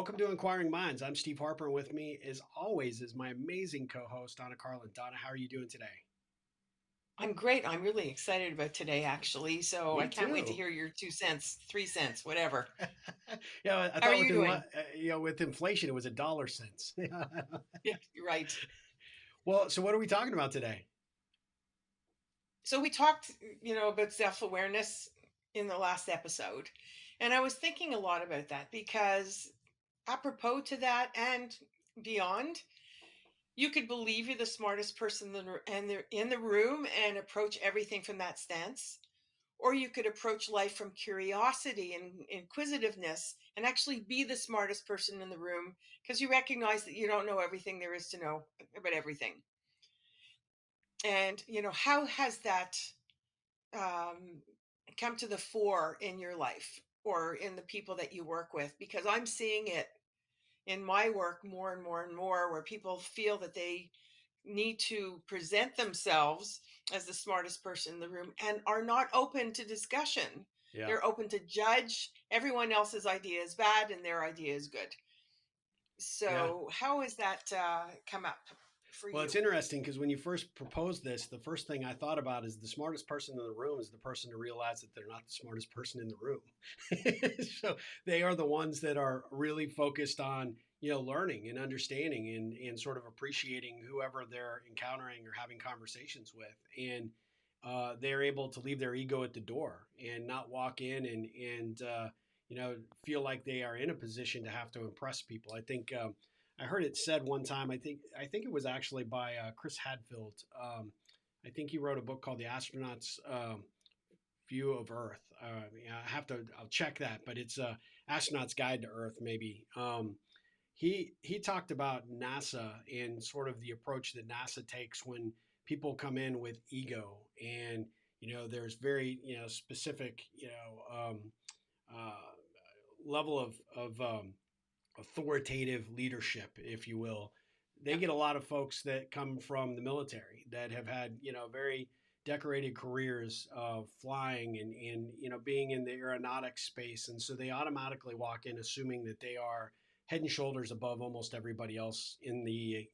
Welcome to Inquiring Minds. I'm Steve Harper, and with me, as always, is my amazing co-host Donna Carlin. Donna, how are you doing today? I'm great. I'm really excited about today, actually. So I Me can't wait to too. hear your 2 cents, 3 cents, whatever. Yeah, I How are thought you doing? with inflation, it was a dollar cents. Yeah, you're right. Well, so what are we talking about today? So we talked, about self-awareness in the last episode. And I was thinking a lot about that because apropos to that and beyond, you could believe you're the smartest person in the room and approach everything from that stance. Or you could approach life from curiosity and inquisitiveness and actually be the smartest person in the room because you recognize that you don't know everything there is to know about everything. And, how has that um, come to the fore in your life or in the people that you work with? Because I'm seeing it in my work more and more and more where people feel that they need to present themselves as the smartest person in the room and are not open to discussion. Yeah. They're open to judge everyone else's idea is bad and their idea is good. Yeah. So, how has that come up for Well, it's you? interesting because when you first proposed this, the first thing I thought about is the smartest person in the room is the person to realize that they're not the smartest person in the room. So they are the ones that are really focused on, learning and understanding and sort of appreciating whoever they're encountering or having conversations with. And they're able to leave their ego at the door and not walk in and feel like they are in a position to have to impress people. I think I heard it said one time. I think it was actually by Chris Hadfield. I think he wrote a book called The Astronaut's View of Earth. Yeah, I'll check that, but it's a Astronaut's Guide to Earth, maybe. He talked about NASA and sort of the approach that NASA takes when people come in with ego, and there's very specific uh, level of authoritative leadership, if you will. They Yeah. get a lot of folks that come from the military that have had, very decorated careers of flying and being in the aeronautics space. And so they automatically walk in assuming that they are head and shoulders above almost everybody else in the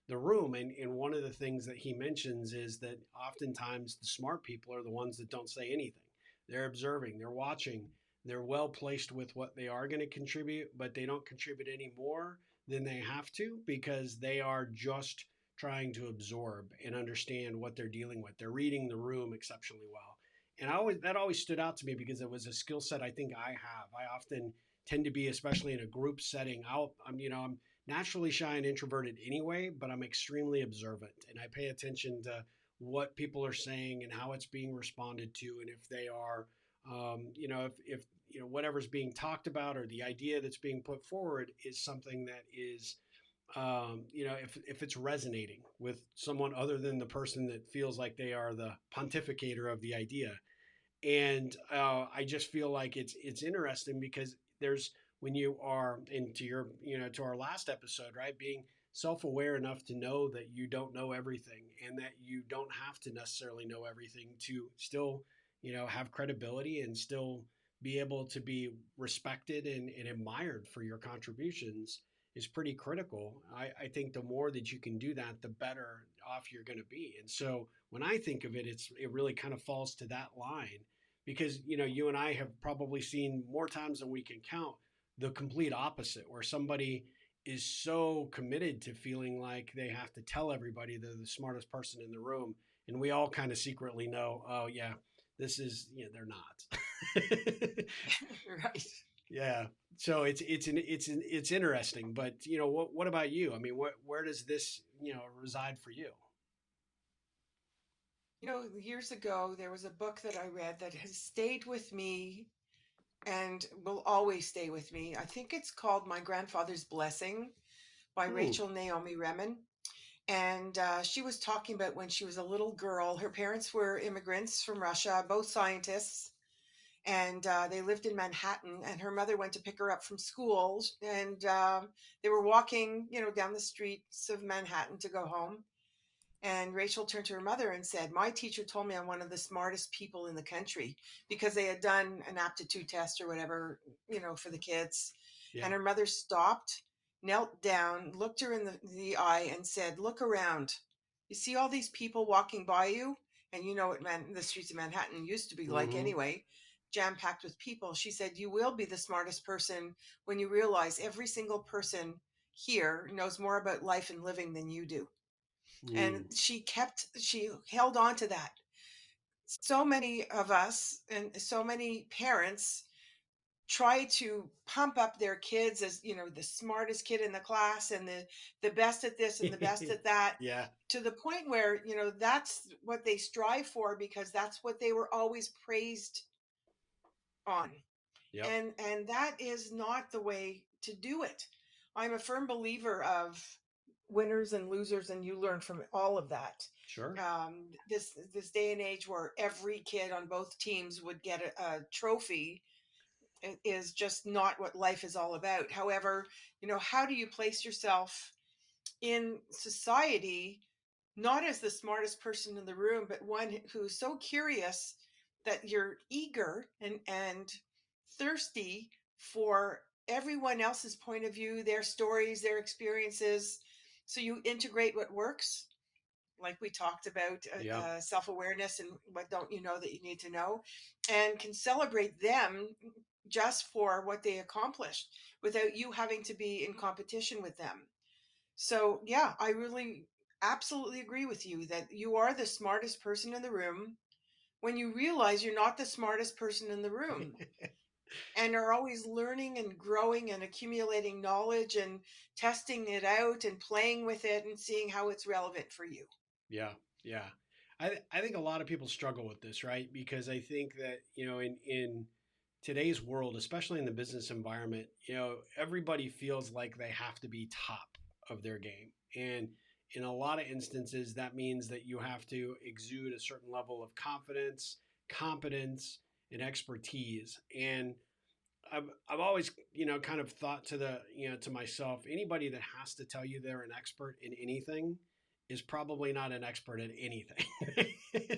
room. And one of the things that he mentions is that oftentimes the smart people are the ones that don't say anything. They're observing, they're watching, they're well placed with what they are going to contribute, but they don't contribute any more than they have to because they are just trying to absorb and understand what they're dealing with. They're reading the room exceptionally well. And that always stood out to me because it was a skill set I think I have. I often tend to be, especially in a group setting, I'm naturally shy and introverted anyway, but I'm extremely observant and I pay attention to what people are saying and how it's being responded to, and if they are if whatever's being talked about or the idea that's being put forward is something that is if it's resonating with someone other than the person that feels like they are the pontificator of the idea. And I just feel like it's interesting because there's when you are into your to our last episode, right, being self-aware enough to know that you don't know everything and that you don't have to necessarily know everything to still have credibility and still be able to be respected and admired for your contributions is pretty critical. I think the more that you can do that, the better off you're going to be. And so when I think of it, it really kind of falls to that line because you and I have probably seen more times than we can count the complete opposite, where somebody is so committed to feeling like they have to tell everybody they're the smartest person in the room, and we all kind of secretly know, oh yeah, this is they're not. Right. Yeah. So it's interesting, but what about you? I mean, where does this reside for you? Years ago, there was a book that I read that has stayed with me and will always stay with me. I think it's called My Grandfather's Blessing by Hmm. Rachel Naomi Remen. And she was talking about when she was a little girl. Her parents were immigrants from Russia, both scientists, and they lived in Manhattan. And her mother went to pick her up from school, and they were walking, down the streets of Manhattan to go home. And Rachel turned to her mother and said, "My teacher told me I'm one of the smartest people in the country," because they had done an aptitude test or whatever, for the kids. Yeah. And her mother stopped, knelt down, looked her in the eye, and said, "Look around. You see all these people walking by you?" And you know what the streets of Manhattan used to be like Mm-hmm. anyway, jam packed with people. She said, "You will be the smartest person when you realize every single person here knows more about life and living than you do." And Mm. she held on to that. So many of us and so many parents try to pump up their kids as, the smartest kid in the class and the best at this and the best at that, Yeah. to the point where, that's what they strive for because that's what they were always praised on. Yep. And that is not the way to do it. I'm a firm believer of winners and losers, and you learn from all of that. Sure. This day and age where every kid on both teams would get a trophy is just not what life is all about. However, how do you place yourself in society, not as the smartest person in the room, but one who's so curious that you're eager and thirsty for everyone else's point of view, their stories, their experiences. So you integrate what works, like we talked about, Yeah. self-awareness and what don't you know that you need to know, and can celebrate them just for what they accomplished without you having to be in competition with them. So yeah, I really absolutely agree with you that you are the smartest person in the room when you realize you're not the smartest person in the room and are always learning and growing and accumulating knowledge and testing it out and playing with it and seeing how it's relevant for you. Yeah, yeah. I think a lot of people struggle with this, right? Because I think that, in today's world, especially in the business environment, everybody feels like they have to be top of their game. And in a lot of instances, that means that you have to exude a certain level of confidence, competence, and expertise. And I've always, kind of thought to myself, anybody that has to tell you they're an expert in anything is probably not an expert at anything.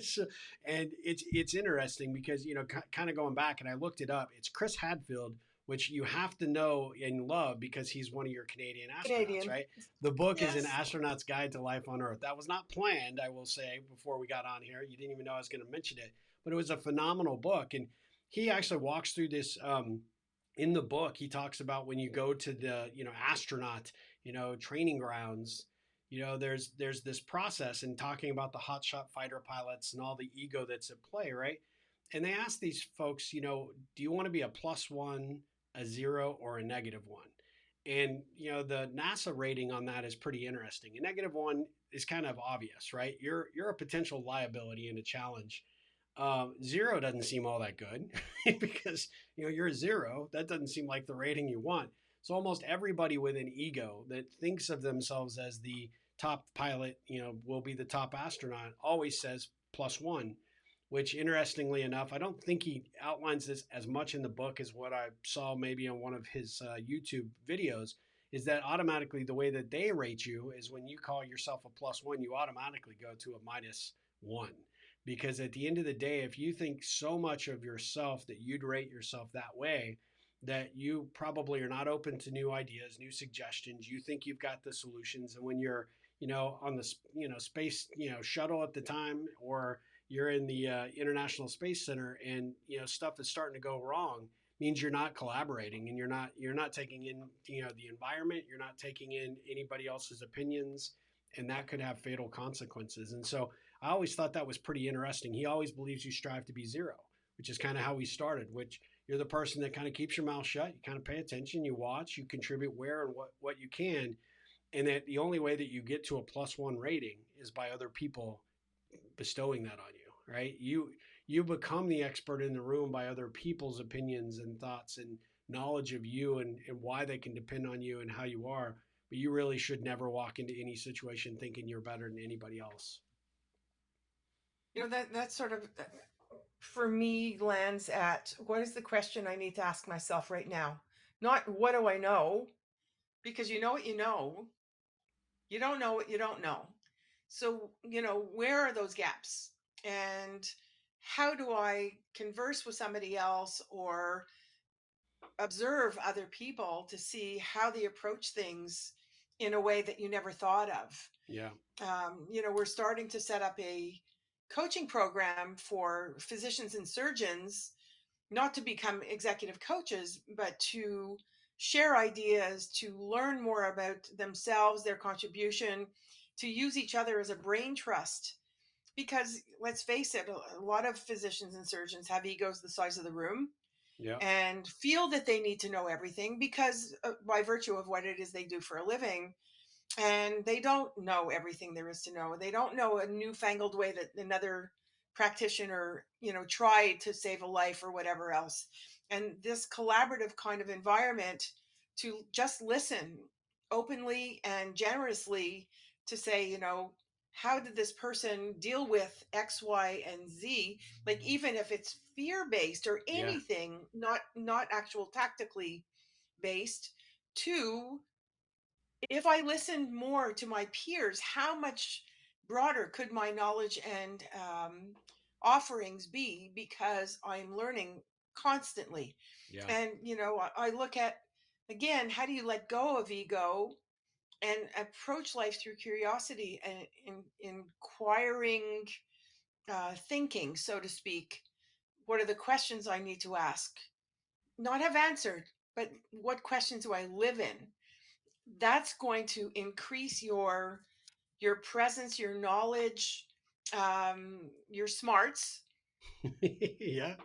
So, and it's interesting because, kind of going back and I looked it up. It's Chris Hadfield, which you have to know and love because he's one of your Canadian astronauts, Canadian. right? The book is An Yes. Astronaut's Guide to Life on Earth. That was not planned, I will say, before we got on here. You didn't even know I was going to mention it, but it was a phenomenal book. And he actually walks through this in the book. He talks about when you go to the astronaut training grounds. There's this process and talking about the hotshot fighter pilots and all the ego that's at play, right? And they ask these folks, do you want to be a plus one, a zero, or a negative one? And the NASA rating on that is pretty interesting. A negative one is kind of obvious, right? You're a potential liability and a challenge. Zero doesn't seem all that good because you're a zero. That doesn't seem like the rating you want. So almost everybody with an ego that thinks of themselves as the top pilot, will be the top astronaut, always says plus one. Which, interestingly enough, I don't think he outlines this as much in the book as what I saw maybe on one of his YouTube videos. Is that automatically the way that they rate you is when you call yourself a plus one, you automatically go to a minus one. Because at the end of the day, if you think so much of yourself that you'd rate yourself that way, that you probably are not open to new ideas, new suggestions. You think you've got the solutions, and when you're, on the space, shuttle at the time, or you're in the International Space Center, and stuff is starting to go wrong, means you're not collaborating, and you're not taking in the environment. You're not taking in anybody else's opinions, and that could have fatal consequences. And so I always thought that was pretty interesting. He always believes you strive to be zero, which is kind of how we started, which you're the person that kind of keeps your mouth shut. You kind of pay attention, you watch, you contribute where and what you can. And that the only way that you get to a plus one rating is by other people bestowing that on you, right? You become the expert in the room by other people's opinions and thoughts and knowledge of you, and why they can depend on you and how you are. But you really should never walk into any situation thinking you're better than anybody else. That sort of, for me, lands at what is the question I need to ask myself right now? Not what do I know, because you know what you know. You don't know what you don't know. So, where are those gaps? And how do I converse with somebody else or observe other people to see how they approach things in a way that you never thought of. Yeah. We're starting to set up a coaching program for physicians and surgeons, not to become executive coaches, but to share ideas, to learn more about themselves, their contribution, to use each other as a brain trust. Because let's face it, a lot of physicians and surgeons have egos the size of the room Yeah. and feel that they need to know everything because by virtue of what it is they do for a living, and they don't know everything there is to know. They don't know a newfangled way that another practitioner, tried to save a life or whatever else. And this collaborative kind of environment to just listen openly and generously to say, how did this person deal with X, Y, and Z? Like even if it's fear based or Yeah. anything, not actual tactically based, to if I listened more to my peers, how much broader could my knowledge and offerings be because I'm learning constantly? Yeah. And, I look at, again, how do you let go of ego and approach life through curiosity and inquiring thinking, so to speak? What are the questions I need to ask? Not have answered, but what questions do I live in? That's going to increase your presence, your knowledge, your smarts, Yeah.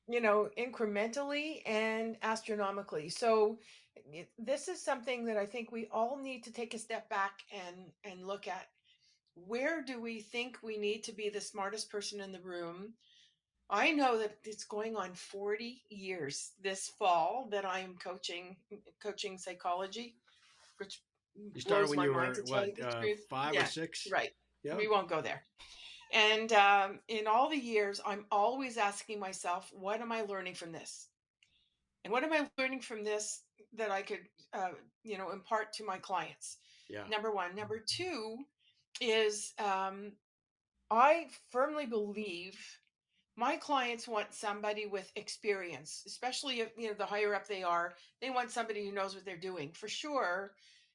incrementally and astronomically. So this is something that I think we all need to take a step back and look at. Where do we think we need to be the smartest person in the room? I know that it's going on 40 years this fall that I'm coaching psychology, which You started blows when my you mind were to tell what, you the truth. five or Yeah, six? right. Yeah. We won't go there. And in all the years, I'm always asking myself, what am I learning from this? And what am I learning from this that I could, impart to my clients? Yeah. Number one. Number two is I firmly believe my clients want somebody with experience, especially if the higher up they are. They want somebody who knows what they're doing for sure,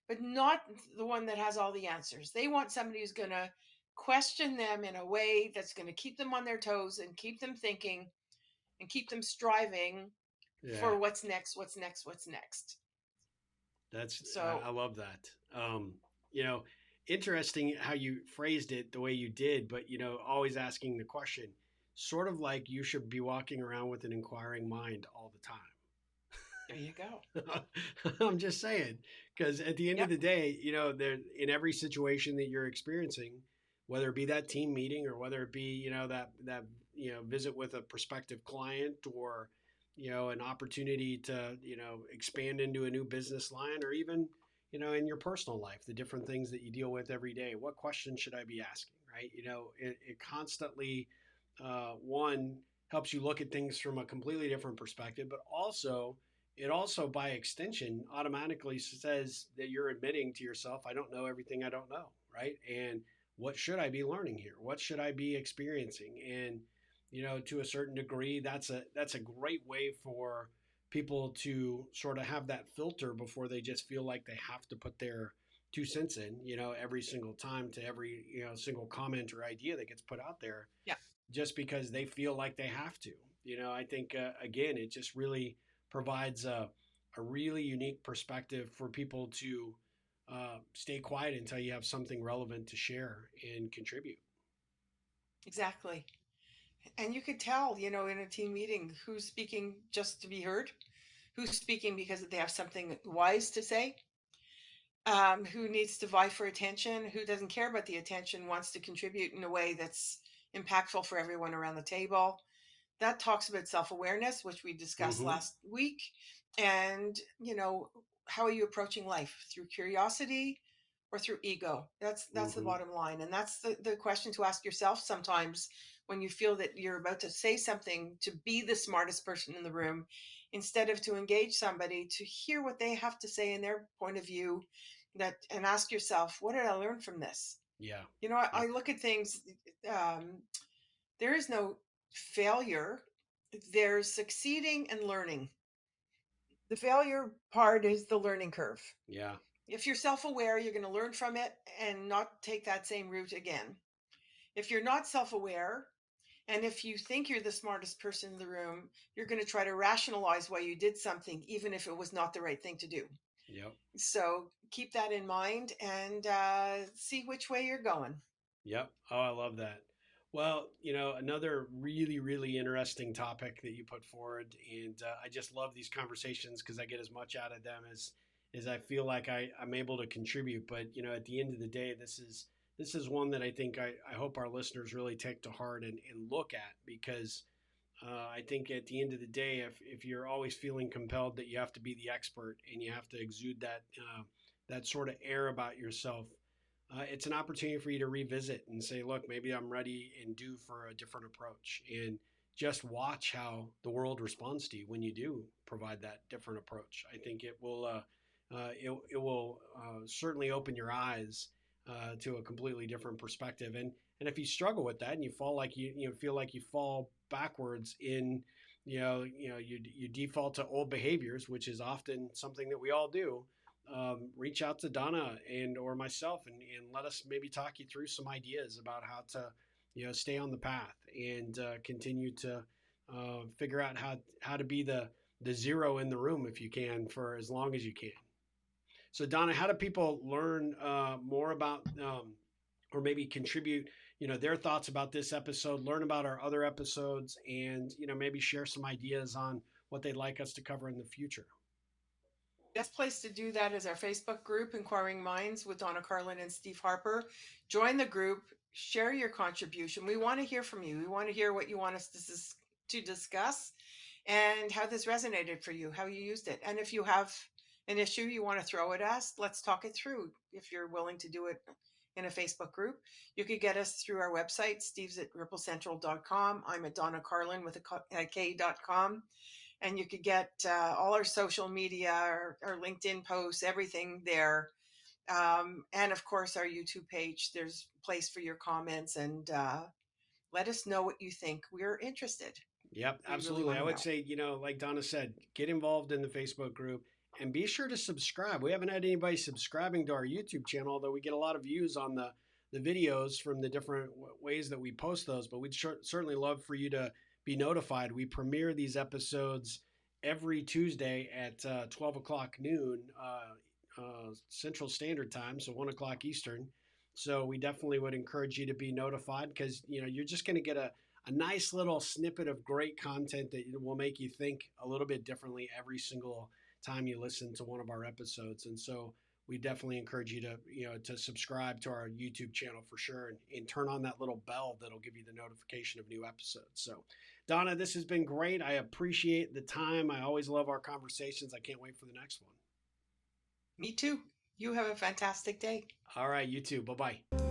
but not the one that has all the answers. They want somebody who's going to question them in a way that's going to keep them on their toes and keep them thinking and keep them striving Yeah. for what's next, what's next, what's next. That's So I love that. You know, interesting how you phrased it the way you did, but always asking the question, sort of like you should be walking around with an inquiring mind all the time. there you go. I'm just saying, because at the end of Yep. the day, there in every situation that you're experiencing, whether it be that team meeting or whether it be that visit with a prospective client or an opportunity to expand into a new business line or even in your personal life, the different things that you deal with every day. What questions should I be asking? Right? It constantly one helps you look at things from a completely different perspective, but also by extension automatically says that you're admitting to yourself, I don't know everything, I don't know, right? And what should I be learning here? What should I be experiencing? And to a certain degree, that's a great way for people to sort of have that filter before they just feel like they have to put their 2 cents in, every single time to every single comment or idea that gets put out there, Yeah, just because they feel like they have to. I think again, it just really provides a really unique perspective for people to stay quiet until you have something relevant to share and contribute. exactly. And you could tell, in a team meeting who's speaking just to be heard, who's speaking because they have something wise to say, who needs to vie for attention, who doesn't care about the attention, wants to contribute in a way that's impactful for everyone around the table. That talks about self-awareness, which we discussed Mm-hmm. last week. And how are you approaching life, through curiosity or through ego? That's the Mm-hmm. bottom line, and that's the question to ask yourself sometimes when you feel that you're about to say something to be the smartest person in the room, instead of to engage somebody to hear what they have to say in their point of view, that and ask yourself, what did I learn from this? Yeah. I Yep. look at things, um, there is no failure. There's succeeding and learning. The failure part is the learning curve. Yeah. If you're self aware, you're going to learn from it and not take that same route again. If you're not self aware, and if you think you're the smartest person in the room, you're going to try to rationalize why you did something, even if it was not the right thing to do. Yep. So keep that in mind and see which way you're going. Yep. Oh, I love that. Well, another really, really interesting topic that you put forward, and I just love these conversations because I get as much out of them as I feel like I'm able to contribute. But at the end of the day, this is one that I think I hope our listeners really take to heart and look at because I think at the end of the day, if you're always feeling compelled that you have to be the expert and you have to exude that sort of air about yourself, it's an opportunity for you to revisit and say, look, maybe I'm ready and due for a different approach. And just watch how the world responds to you when you do provide that different approach. I think it will certainly open your eyes to a completely different perspective. And if you struggle with that and you fall like you feel like you fall backwards in you default to old behaviors, which is often something that we all do. Reach out to Donna and or myself and let us maybe talk you through some ideas about how to stay on the path and continue to figure out how to be the zero in the room if you can for as long as you can. So Donna, how do people learn more about or maybe contribute their thoughts about this episode, learn about our other episodes, and maybe share some ideas on what they'd like us to cover in the future? Best place to do that is our Facebook group, Inquiring Minds with Donna Carlin and Steve Harper. Join the group, share your contribution. We want to hear from you. We want to hear what you want us to discuss and how this resonated for you, how you used it. And if you have an issue you want to throw at us, let's talk it through. If you're willing to do it in a Facebook group, you could get us through our website, Steve's at ripplecentral.com. I'm at Donna Carlin with a K.com. And you could get all our social media, our LinkedIn posts, everything there. And of course, our YouTube page. There's a place for your comments and let us know what you think. We're interested. Yep, We really absolutely. want I to would know. say, like Donna said, get involved in the Facebook group and be sure to subscribe. We haven't had anybody subscribing to our YouTube channel, although we get a lot of views on the videos from the different ways that we post those. But we'd certainly love for you to be notified. We premiere these episodes every Tuesday at 12 o'clock noon Central Standard Time, so 1 o'clock Eastern. So we definitely would encourage you to be notified because you're just going to get a nice little snippet of great content that will make you think a little bit differently every single time you listen to one of our episodes. And so we definitely encourage you to subscribe to our YouTube channel for sure and turn on that little bell that'll give you the notification of new episodes. So Donna, this has been great. I appreciate the time. I always love our conversations. I can't wait for the next one. Me too. You have a fantastic day. All right, you too. Bye bye.